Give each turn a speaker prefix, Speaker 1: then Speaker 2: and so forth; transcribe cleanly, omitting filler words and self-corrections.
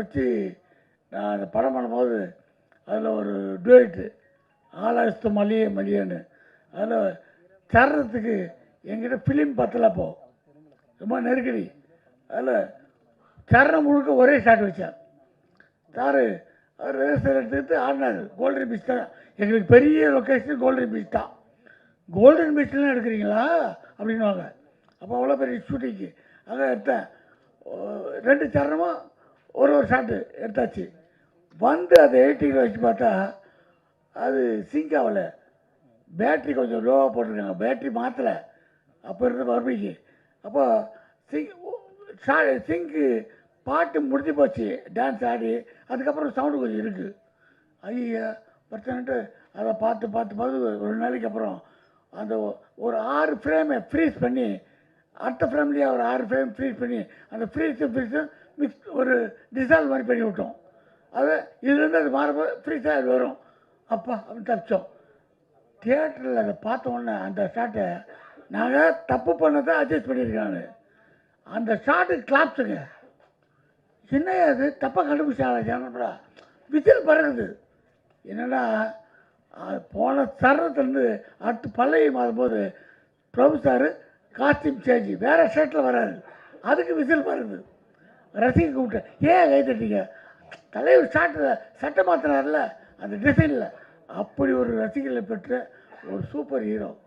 Speaker 1: வச்சு நான் அந்த படம் பண்ணும்போது அதில் ஒரு டுவேட்டு ஆலாஸ்து மல்லிகை மல்லிகைன்னு அதில் தர்றதுக்கு என்கிட்ட ஃபிலிம் பத்தலை அப்போ ரொம்ப நெருக்கடி. அதில் சரணம் முழுக்க ஒரே ஷாட் வச்சேன். சார் அவர் ரிஹர்சல் எடுத்துக்கிட்டு ஆடினார். கோல்டன் பீச் தான் எங்களுக்கு பெரிய லொக்கேஷன், கோல்டன் பீச் தான். கோல்டன் பீச்லாம் எடுக்கிறீங்களா அப்படின்வாங்க. அப்போ அவ்வளோ பெரிய ஷூட்டிங்கு அதான் எடுத்தேன். 2 சரணமும் ஒரு ஷாட்டு எடுத்தாச்சு. வந்து அதை எடிட்டிங்கில் வச்சு பார்த்தா அது சிங்க் ஆகலை. பேட்ரி கொஞ்சம் லோவாக போட்டிருக்காங்க, பேட்ரி மாற்றலை அப்போ இருந்த மறுபடிக்கு. அப்போ சிங்க்கு பாட்டு முடிஞ்சு போச்சு, டான்ஸ் ஆடி அதுக்கப்புறம் சவுண்டு கொஞ்சம் இருக்குது. ஐயா பிரச்சனைட்டு அதை பார்த்து ஒரு நாளைக்கு அப்புறம் அந்த ஒரு 6 ஃப்ரேமை ஃப்ரீஸ் பண்ணி அடுத்த ஃப்ரேம்லேயே ஒரு 6 ஃப்ரேம் ஃப்ரீஸ் பண்ணி அந்த ஃப்ரீஸும் மிக்ஸ் ஒரு டிசால்வ் மாதிரி பண்ணி விட்டோம். அது இதுலேருந்து அது மாறும்போது ஃப்ரீஸாக அது வரும். அப்பா அப்படின்னு தப்பிச்சோம். தியேட்டரில் அதை பார்த்த உடனே அந்த ஷாட்டை நாங்கள் தப்பு பண்ணதை அட்ஜஸ்ட் பண்ணியிருக்காங்க. அந்த ஷாட்டுக்கு கிளாப்ஸுங்க என்னையா அது தப்பாக கண்டுபிடிச்சாங்க ஜனப்படா விசில் பறகுது. என்னென்னா போன தருணத்துலேருந்து அடுத்து பல்லவி மாறும்போது பிரபு சார் காஸ்டியூம் சேஞ்சு வேறு ஷர்ட்டில் வராரு, அதுக்கு விசில் பறகுது. ரசிகை கூப்பிட்டேன், ஏன் கை தட்டிங்க, தலைவர் சட்டை மாற்றினார்ல அந்த டிசைனில். அப்படி ஒரு ரசிகர்களை பெற்ற ஒரு சூப்பர் ஹீரோ.